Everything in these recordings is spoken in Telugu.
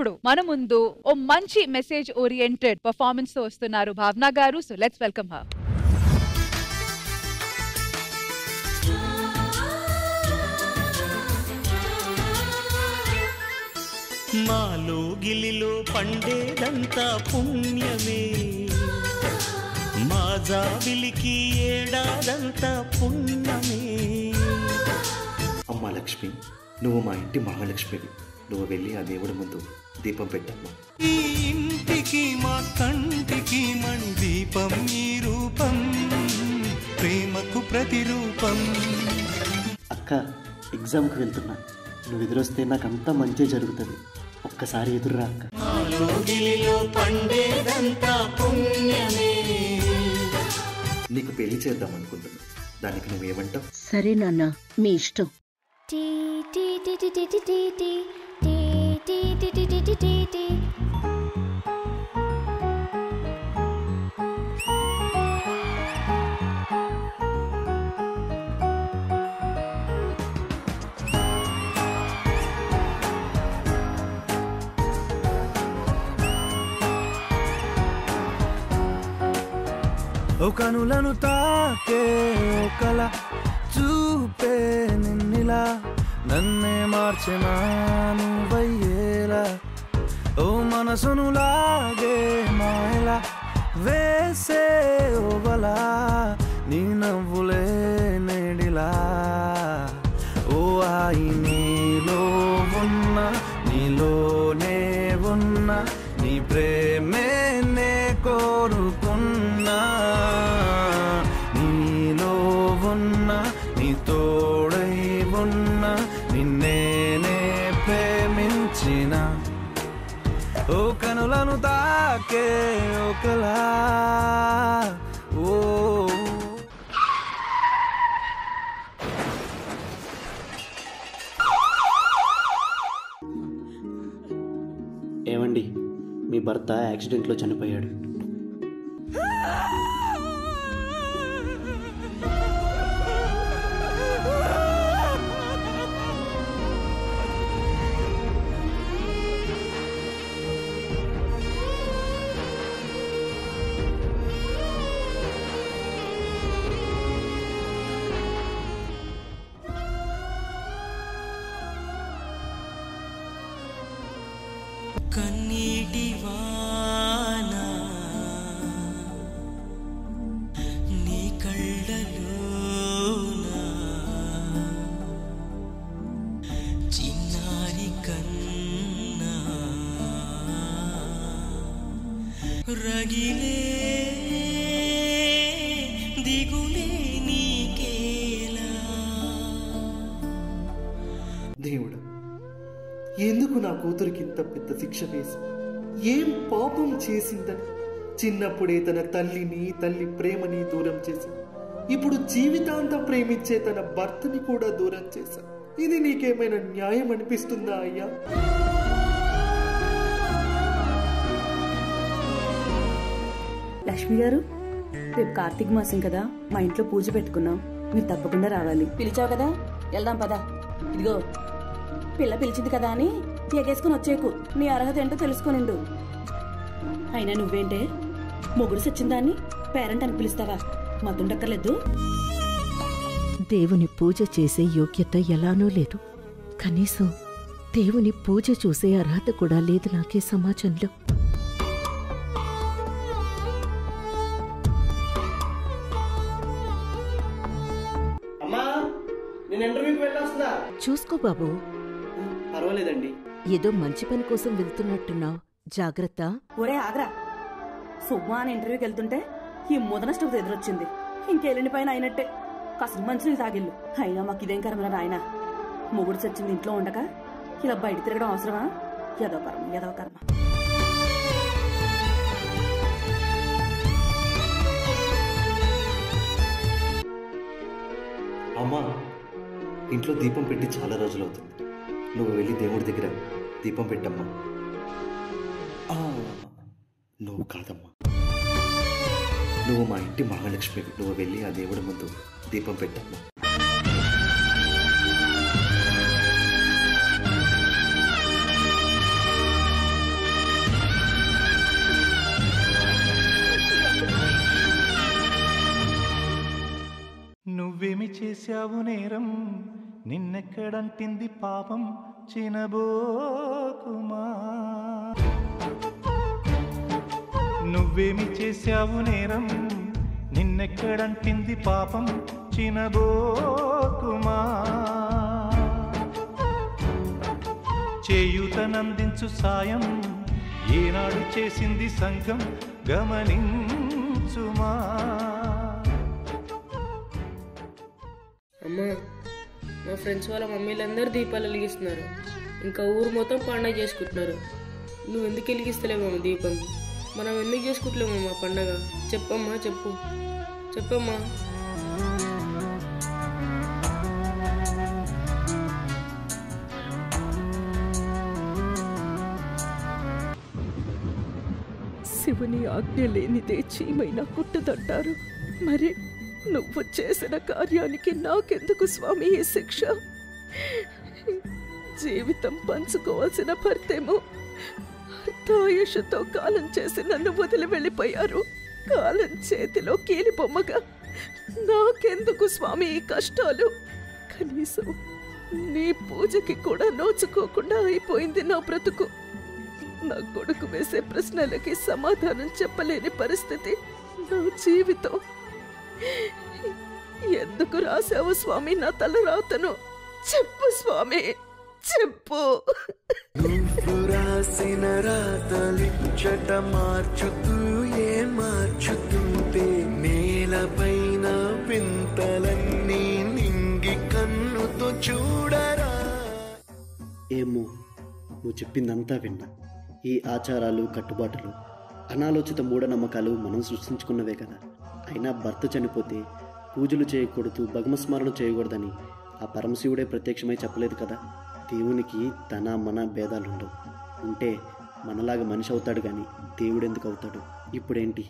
ఇప్పుడు మన ముందు ఓ మంచి మెసేజ్ ఓరియంటెడ్ పర్ఫార్మెన్స్ తో వస్తున్నారు భావన గారు. So let's welcome her. మాలో గిలిలో పండేదంతా పుణ్యమే, మా జాబిలికి ఏడాదంతా పుణ్యమే. అమ్మా లక్ష్మి, నువ్వు మా ఇంటి మహాలక్ష్మివి. నువ్వు వెళ్ళి ఆ దేవుడి ముందు దీపం పెట్టమ్మా. ఈ ఇంటికి మా కంటికి మణి దీపం, ఈ రూపం ప్రేమకు ప్రతిరూపం. అక్క, ఎగ్జామ్కి వెళ్తున్నా. నువ్వు ఎదురొస్తే నాకంతా మంచి జరుగుతుంది. ఒక్కసారి ఎదురురా అక్క. నీకు పెళ్లి చేద్దాం అనుకుంటున్నా. దానికి నువ్వేమంటావు? సరే నాన్న, మీ ఇష్టం. ఓ కనులను తాకే ఓ కల చూపే నిన్నిలా, నన్నే మార్చెనా నువ్వయ్యేలా. ఓ మనసును లాగే మాయలా వేసే ఓవలా, నీ నవ్వులే నేడిలా. ఓ ఆయి నీలో ఉన్న, నీలోనే ఉన్న, నీ ప్రేమే నే కోరుకున్నా. నీలో ఉన్న, నీ తోడై ఉన్న, నిన్నేనే ప్రేమించిన. ఓ కనులను తాకే ఒకలా. ఓ ఏమండి, మీ భర్త యాక్సిడెంట్లో చనిపోయాడు. కన్నీటి వానా నీ కళ్ళలోనా, చిన్నారి కన్నా రగిలే దిగులే నీకేలా. దేవుడా, ఎందుకు నా కూతురికి ఇంత పెద్ద శిక్ష వేసి? ఏం పాపం చేసిందని? చిన్నప్పుడే తన తల్లిని, తల్లి ప్రేమని దూరం చేసి, ఇప్పుడు జీవితాంతం ప్రేమించే తన భర్తని కూడా దూరం చేశా. ఇది నీకేమైనా న్యాయం అనిపిస్తుందా అయ్యా? లక్ష్మి గారు, రేపు కార్తీక మాసం కదా, మా ఇంట్లో పూజ పెట్టుకున్నాం. మీరు తప్పకుండా రావాలి. పిలిచావు కదా, వెళ్దాం పదా. ఇదిగో పిల్ల పిలిచింది కదా అని ఎగేసుకుని వచ్చేకు. నీ అర్హత ఏంటో తెలుసుకునిండు. అయినా నువ్వేంటే మొగుడు సచ్చిందాన్ని పేరెంట్ అని పిలుస్తావా? మతుండక్కర్లేదు. దేవుని పూజ చేసే యోగ్యత ఎలానో లేదు. కనీసం దేవుని పూజ చూసే అర్హత కూడా లేదు నాకే సమాజంలో. చూసుకో బాబు. పర్వాలేదండి. ఏదో మంచి పని కోసం వెళ్తున్నట్టున్నావు, జాగ్రత్త. ఒరే ఆగ్రా, సుబ్బా అని ఇంటర్వ్యూకి వెళ్తుంటే ఈ ముదనష్టం ఎదురొచ్చింది. ఇంకెళ్ళిన పైన అయినట్టే. కాస్త మంచినీళ్ళు తాగిల్లు. అయినా మాకు ఇదేం కర్మరా నాయన. మొగుడు చచ్చింది ఇంట్లో ఉండక ఇలా బయట తిరగడం అవసరమా? ఏదో కర్మ, ఏదో కర్మ. అమ్మా, ఇంట్లో దీపం పెట్టి చాలా రోజులవుతుంది. నువ్వు వెళ్ళి దేవుడి దగ్గర దీపం పెట్టమ్మా. నువ్వు కాదమ్మా, నువ్వు మా ఇంటి మహాలక్ష్మివి. నువ్వు వెళ్ళి ఆ దేవుడి ముందు దీపం పెట్టమ్మా. నువ్వేమి చేశావు నేరం, నిన్నెక్కడంటింది పాపం, చినబోకుమా. నువ్వేమి చేశావు నేరం, నిన్నెక్కడంటింది పాపం, చినబోకుమా. చేయూతనందించు సాయం ఏనాడు చేసింది సంఘం, గమనించుమా. అమ్మా, మా ఫ్రెండ్స్ వాళ్ళ మమ్మీలందరూ దీపాలు వెలిగిస్తున్నారు, ఇంకా ఊరు మొత్తం పండగ చేసుకుంటున్నారు. నువ్వు ఎందుకు వెలిగిస్తలేమమ్మా దీపం? మనం ఎందుకు చేసుకుంటలేమమ్మా పండగ? చెప్పమ్మా, చెప్పమ్మా. శివుని ఆజ్ఞ లేనిదే చీమైనా కుట్టదంటారు. మరి నువ్వు చేసిన కార్యానికి నాకెందుకు స్వామి ఈ శిక్ష? జీవితం పంచుకోవాల్సిన భర్తేమో అర్ధాయుషతో కాలం చేసి నన్ను వదిలి వెళ్ళిపోయారు. కాలం చేతిలో కీలి బొమ్మగా నాకెందుకు స్వామి ఈ కష్టాలు? కనీసం నీ పూజకి కూడా నోచుకోకుండా అయిపోయింది నా బ్రతుకు. నా కొడుకు వేసే ప్రశ్నలకి సమాధానం చెప్పలేని పరిస్థితి నా జీవితం. ఎందుకు రాసావు స్వామి నా తల రాతను? చెప్పు స్వామి, చెప్పు. నువ్వు రాసిన రాతలిచ్చట మార్చుతూ మార్చుతుంటే నేలపైన వింతలన్నీ నింగి కన్నుతో చూడరా. ఏమో, నువ్వు చెప్పిందంతా విన్నా. ఈ ఆచారాలు, కట్టుబాటులు, అనాలోచిత మూఢనమ్మకాలు మనం సృష్టించుకున్నవే కదా. అయినా భర్త చనిపోతే పూజలు చేయకూడదు, భగవస్మరణ చేయకూడదని ఆ పరమశివుడే ప్రత్యక్షమై చెప్పలేదు కదా. దేవునికి తన మన భేదాలుండవు. ఉంటే మనలాగా మనిషి అవుతాడు కానీ దేవుడెందుకు అవుతాడు? ఇప్పుడేంటి,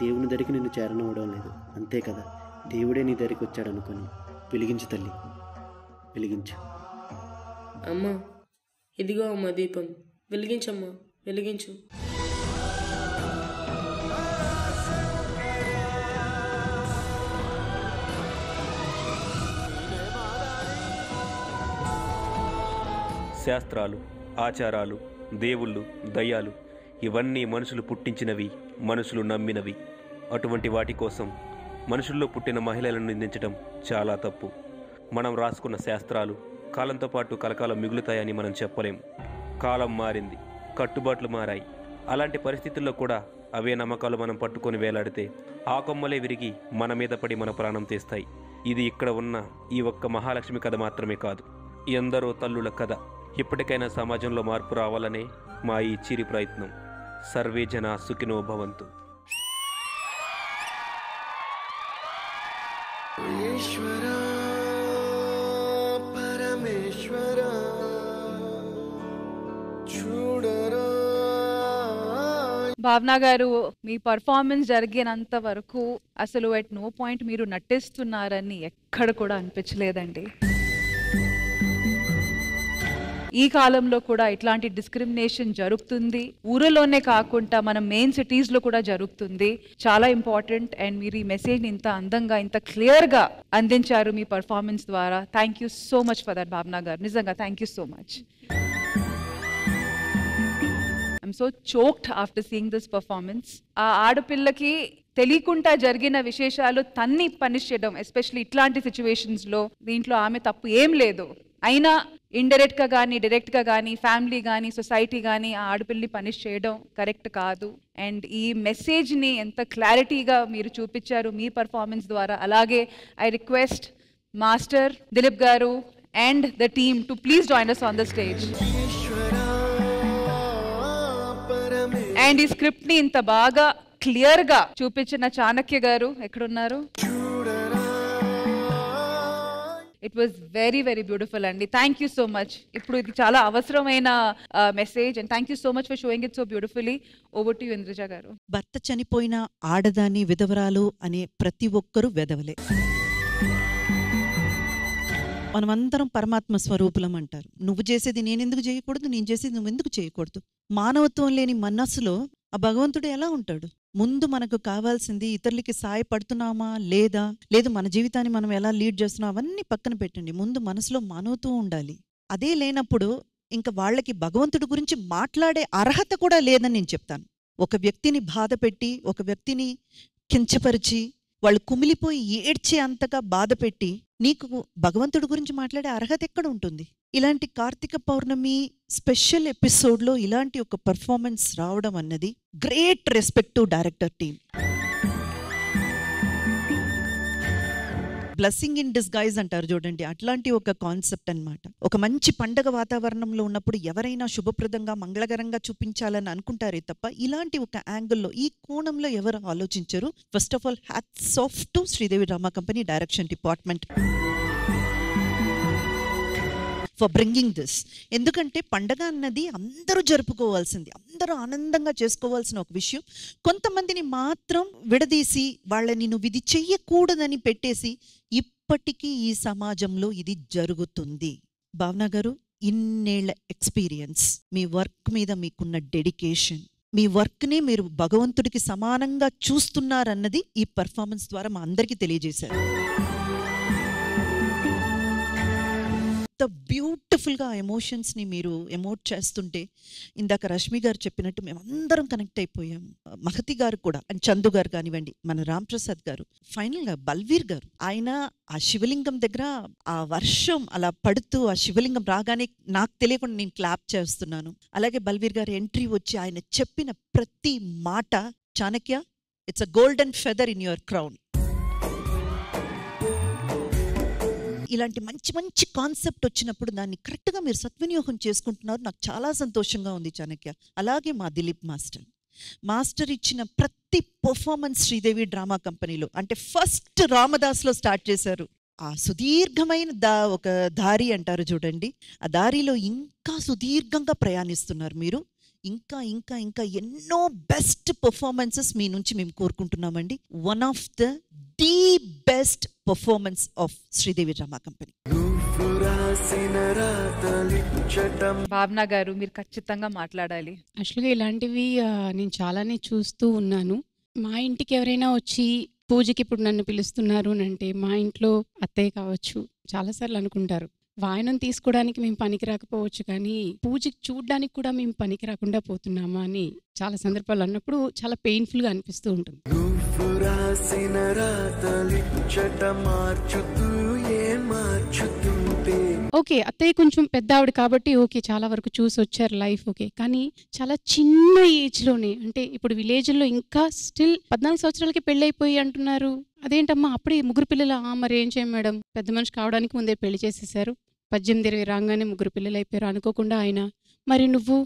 దేవుని దగ్గరికి నిన్ను చేరనివ్వడం లేదు, అంతే కదా. దేవుడే నీ దగ్గరికి వచ్చాడనుకొని వెలిగించు తల్లి, వెలిగించు. అమ్మా, ఇదిగో అమ్మా దీపం, వెలిగించమ్మా, వెలిగించు. శాస్త్రాలు, ఆచారాలు, దేవుళ్ళు, దయ్యాలు ఇవన్నీ మనుషులు పుట్టించినవి, మనుషులు నమ్మినవి. అటువంటి వాటి కోసం మనుషుల్లో పుట్టిన మహిళలను నిందించడం చాలా తప్పు. మనం రాసుకున్న శాస్త్రాలు కాలంతో పాటు కలకాలం మిగులుతాయని మనం చెప్పలేం. కాలం మారింది, కట్టుబాట్లు మారాయి. అలాంటి పరిస్థితుల్లో కూడా అవే నమ్మకాలు మనం పట్టుకొని వేలాడితే ఆ కొమ్మలే విరిగి మన మీద పడి మన ప్రాణం తీస్తాయి. ఇది ఇక్కడ ఉన్న ఈ ఒక్క మహాలక్ష్మి కథ మాత్రమే కాదు, ఎందరో తల్లుల కథ. ఇప్పటికైనా సమాజంలో మార్పు రావాలనే మా ఈ చిరి ప్రయత్నం. సర్వే జనా సుఖినో భవంతు. ఈశ్వరా పరమేశ్వరా చూడరా. భావన గారు, మీ పర్ఫార్మెన్స్ జరిగినంత వరకు అసలు ఎట్ నో పాయింట్ మీరు నటిస్తున్నారని ఎక్కడ కూడా అనిపించలేదండి. ఈ కాలంలో కూడా ఇట్లాంటి డిస్క్రిమినేషన్ జరుగుతుంది, ఊరిలోనే కాకుండా మన మెయిన్ సిటీస్ లో కూడా జరుగుతుంది. చాలా ఇంపార్టెంట్. అండ్ మీరు ఈ మెసేజ్ ఇంత అందంగా, ఇంత క్లియర్ గా అందించారు మీ పర్ఫార్మెన్స్ ద్వారా. Thank you so much for that భావన గారు, నిజంగా thank you so much. I'm so choked after seeing this performance. ఆ ఆడపిల్లకి తెలియకుండా జరిగిన విశేషాలు తన్ని పనిష్ చేయడం, ఎస్పెషల్లీ ఇట్లాంటి సిచ్యువేషన్స్ లో, దీంట్లో ఆమె తప్పు ఏం లేదు. అయినా ఇండైరెక్ట్ గా కానీ, డైరెక్ట్ గా కానీ, ఫ్యామిలీ కానీ, సొసైటీ కానీ ఆ ఆడపిల్లని పనిష్ చేయడం కరెక్ట్ కాదు. అండ్ ఈ మెసేజ్ ని ఎంత క్లారిటీగా మీరు చూపించారు మీ పర్ఫార్మెన్స్ ద్వారా. అలాగే I request master Dilip garu and the team to please join us on the stage. And ఈ స్క్రిప్ట్ ని ఇంత బాగా క్లియర్ గా చూపించిన చాణక్య గారు ఎక్కడున్నారు? It was very very beautiful అండి. Thank you so much. ఇప్పుడు ఇది చాలా అవసరమైన message and thank you so much for showing it so beautifully. Over to you Indraja garu. భర్త చనిపోయిన ఆడదాన్ని విధవరాలు అనే ప్రతి ఒక్కరూ వెధవలే. మనమందరం పరమాత్మ స్వరూపులం అంటారు. నువ్వు చేసేది నేనెందుకు చేయకూడదు, నేను చేసేది నువ్వెందుకు చేయకూడదు. మానవత్వం లేని మనస్సులో ఆ భగవంతుడు ఎలా ఉంటాడు? ముందు మనకు కావాల్సింది ఇతరులకి సాయపడుతున్నామా లేదా, లేదు మన జీవితాన్ని మనం ఎలా లీడ్ చేస్తున్నాం, అవన్నీ పక్కన పెట్టండి. ముందు మనసులో మానవతూ ఉండాలి. అదే లేనప్పుడు ఇంకా వాళ్ళకి భగవంతుడి గురించి మాట్లాడే అర్హత కూడా లేదని నేను చెప్తాను. ఒక వ్యక్తిని బాధ పెట్టి, ఒక వ్యక్తిని కించపరిచి, వాళ్ళు కుమిలిపోయి ఏడ్చే అంతగా బాధ పెట్టి నీకు భగవంతుడి గురించి మాట్లాడే అర్హత ఎక్కడ ఉంటుంది? ఇలాంటి కార్తీక పౌర్ణమి స్పెషల్ ఎపిసోడ్లో ఇలాంటి ఒక పర్ఫార్మెన్స్ రావడం అన్నది great respect to director team. Blessing in disguise అంటారు చూడండి, అట్లాంటి ఒక కాన్సెప్ట్ అన్నమాట. ఒక మంచి పండగ వాతావరణంలో ఉన్నప్పుడు ఎవరైనా శుభప్రదంగా మంగళకరంగా చూపించాలని అనుకుంటారే తప్ప ఇలాంటి ఒక యాంగిల్లో, ఈ కోణంలో ఎవరు ఆలోచించరు. First of all hats off to Sridevi drama company direction department for bringing this. ఎందుకంటే పండగ అన్నది అందరూ జరుపుకోవాల్సింది, అందరూ ఆనందంగా చేసుకోవాల్సిన ఒక విషయం. కొంతమందిని మాత్రం విడదీసి వాళ్ళని నువ్వు ఇది చెయ్యకూడదని పెట్టేసి ఇప్పటికీ ఈ సమాజంలో ఇది జరుగుతుంది. భావన గారు, ఇన్నేళ్ల ఎక్స్పీరియన్స్, మీ వర్క్ మీద మీకున్న డెడికేషన్, మీ వర్క్ని మీరు భగవంతుడికి సమానంగా చూస్తున్నారన్నది ఈ పర్ఫార్మెన్స్ ద్వారా మా అందరికీ తెలియజేశారు. బ్యూటిఫుల్గా ఎమోషన్స్ని మీరు ఎమోట్ చేస్తుంటే ఇందాక రష్మి గారు చెప్పినట్టు మేమందరం కనెక్ట్ అయిపోయాము. మహతి గారు కూడా, అండ్ చందు గారు కానివ్వండి, మన రామ్ ప్రసాద్ గారు, ఫైనల్గా బల్వీర్ గారు, ఆయన ఆ శివలింగం దగ్గర ఆ వర్షం అలా పడుతూ ఆ శివలింగం రాగానే నాకు తెలియకుండా నేను క్లాప్ చేస్తున్నాను. అలాగే బల్వీర్ గారు ఎంట్రీ వచ్చి ఆయన చెప్పిన ప్రతి మాట, Chanakya it's a golden feather in your crown. ఇలాంటి మంచి మంచి కాన్సెప్ట్ వచ్చినప్పుడు దాన్ని కరెక్ట్గా మీరు సద్వినియోగం చేసుకుంటున్నారు. నాకు చాలా సంతోషంగా ఉంది చాణక్య. అలాగే మా దిలీప్ మాస్టర్ ఇచ్చిన ప్రతి పర్ఫార్మెన్స్ శ్రీదేవి డ్రామా కంపెనీలో, అంటే ఫస్ట్ రామదాస్లో స్టార్ట్ చేశారు. ఆ సుదీర్ఘమైన ఒక దారి అంటారు చూడండి, ఆ దారిలో ఇంకా సుదీర్ఘంగా ప్రయాణిస్తున్నారు మీరు. ఇంకా ఇంకా ఇంకా ఎన్నో బెస్ట్ పర్ఫార్మెన్సెస్ మీ నుంచి మేము కోరుకుంటున్నామండి. One of the best performance of Sridevi drama company. Bhavana garu, మీరు ఖచ్చితంగా మాట్లాడాలి. యాక్చువల్గా ఇలాంటివి నేను చాలానే చూస్తూ ఉన్నాను. మా ఇంటికి ఎవరైనా వచ్చి పూజకి ఇప్పుడు నన్ను పిలుస్తున్నారు అంటే మా ఇంట్లో అత్తయ్య కావచ్చు చాలాసార్లు అనుకుంటారు, వాయనం తీసుకోవడానికి మేము పనికి రాకపోవచ్చు కానీ పూజకి చూడడానికి కూడా మేము పనికి రాకుండా పోతున్నామా అని చాలా సందర్భాలు అన్నప్పుడు చాలా పెయిన్ఫుల్గా అనిపిస్తూ ఉంటుంది. ఓకే, అత్తయ్య కొంచెం పెద్ద ఆవిడ కాబట్టి ఓకే, చాలా వరకు చూసి వచ్చారు లైఫ్, ఓకే. కానీ చాలా చిన్న ఏజ్లోనే, అంటే ఇప్పుడు విలేజ్లో ఇంకా స్టిల్ 14 సంవత్సరాలకి పెళ్ళైపోయి అంటున్నారు. అదేంటమ్మా అప్పుడే 3 పిల్లలు? మరి ఏం చేయం మేడం, పెద్ద మనిషి కావడానికి ముందే పెళ్లి చేసేసారు, 18-20 రాగానే 3 పిల్లలు అయిపోయారు. అనుకోకుండా ఆయన, మరి నువ్వు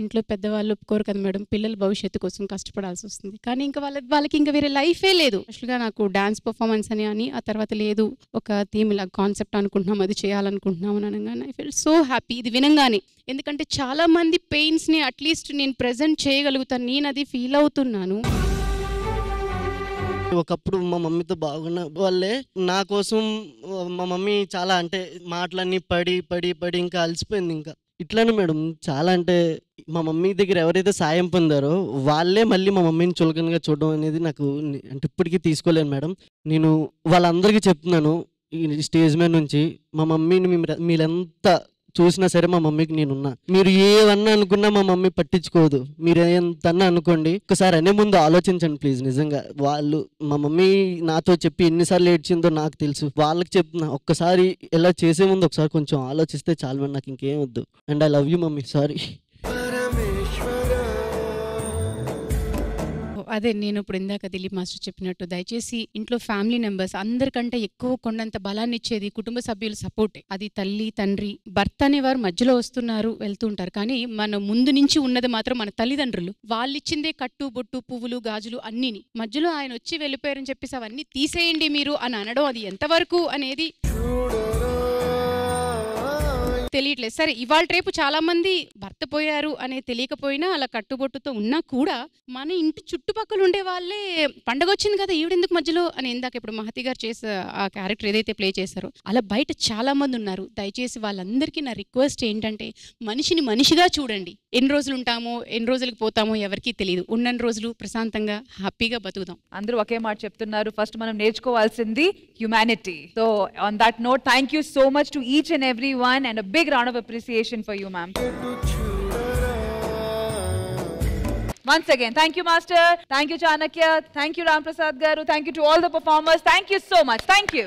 ఇంట్లో పెద్దవాళ్ళు ఒప్పుకోరు కదా మేడం, పిల్లల భవిష్యత్తు కోసం కష్టపడాల్సి వస్తుంది. కానీ ఇంకా వాళ్ళకి ఇంకా వేరే లైఫే లేదు. యాక్చువల్గా నాకు డాన్స్ పర్ఫార్మెన్స్ అని ఆ తర్వాత లేదు, ఒక థీమ్ ఇలా కాన్సెప్ట్ అనుకుంటున్నాం, అది చేయాలనుకుంటున్నాం అని అనగానే ఐ ఫీల్ సో హ్యాపీ ఇది వినంగానే. ఎందుకంటే చాలా మంది పెయిన్స్ని అట్లీస్ట్ నేను ప్రెజెంట్ చేయగలుగుతాను, నేను అది ఫీల్ అవుతున్నాను. ఒకప్పుడు మా మమ్మీతో బాగున్న వాళ్ళే నా కోసం మా మమ్మీ చాలా, అంటే మాటలన్నీ పడి ఇంకా అలసిపోయింది. ఇంకా ఇట్లానే మేడం చాలా, అంటే మా మమ్మీ దగ్గర ఎవరైతే సాయం పొందారో వాళ్ళే మళ్ళీ మా మమ్మీని చులకనగా చూడడం అనేది నాకు అంటే ఇప్పటికీ తీసుకోలేను మేడం. నేను వాళ్ళందరికీ చెప్తున్నాను ఈ స్టేజ్ మీద నుంచి, మా మమ్మీని మీరెంత చూసినా సరే మా మమ్మీకి నేనున్నా. మీరు ఏమన్నా అనుకున్నా మా మమ్మీ పట్టించుకోదు. మీరు ఎంతన్నా అనుకోండి, ఒకసారి అనే ముందు ఆలోచించండి ప్లీజ్. నిజంగా వాళ్ళు, మా మమ్మీ నాతో చెప్పి ఎన్నిసార్లు ఏడ్చిందో నాకు తెలుసు. వాళ్ళకి చెప్తున్నా, ఒక్కసారి ఇలా చేసే ముందు ఒకసారి కొంచెం ఆలోచిస్తే చాలు, నాకు ఇంకేం వద్దు. And I love you mummy, sorry. అదే నేను ఇప్పుడు ఇందాక దిలీప్ మాస్టర్ చెప్పినట్టు, దయచేసి ఇంట్లో ఫ్యామిలీ మెంబర్స్ అందరికంటే ఎక్కువ కొండంత బలాన్ని ఇచ్చేది కుటుంబ సభ్యుల సపోర్టే. అది తల్లి, తండ్రి, భర్త అనేవారు మధ్యలో వస్తున్నారు వెళ్తుంటారు, కానీ మన ముందు నుంచి ఉన్నది మాత్రం మన తల్లిదండ్రులు. వాళ్ళు ఇచ్చిందే కట్టు బొట్టు పువ్వులు గాజులు అన్నిని, మధ్యలో ఆయన వచ్చి వెళ్ళిపోయారని చెప్పేసి అవన్నీ తీసేయండి మీరు అని అనడం అది ఎంతవరకు అనేది తెలియట్లేదు. సరే ఇవాళ రేపు చాలా మంది భర్త పోయారు అనే తెలియకపోయినా అలా కట్టుబొట్టుతో ఉన్నా కూడా మన ఇంటి చుట్టుపక్కల ఉండే వాళ్ళే పండగ వచ్చింది కదా ఈవిడెందుకు మధ్యలో అని ఇందాక ఇప్పుడు మహతి గారు చేసే ఆ క్యారెక్టర్ ఏదైతే ప్లే చేశారో అలా బయట చాలా మంది ఉన్నారు. దయచేసి వాళ్ళందరికీ నా రిక్వెస్ట్ ఏంటంటే మనిషిని మనిషిగా చూడండి. ఎన్ని రోజులు ఉంటామో ఎన్ని రోజులకి పోతామో ఎవరికీ తెలియదు. ఉన్నన్ని రోజులు ప్రశాంతంగా హ్యాపీగా బతుకుదాం. అందరూ ఒకే మాట చెప్తున్నారు. ఫస్ట్ మనం నేర్చుకోవాల్సింది humanity. So on that note thank you so much to each and every one and a big round of appreciation for you ma'am. Once again, thank you, Master. Thank you, Chanakya. Thank you, Ram Prasad Garu. Thank you to all the performers. Thank you so much. Thank you.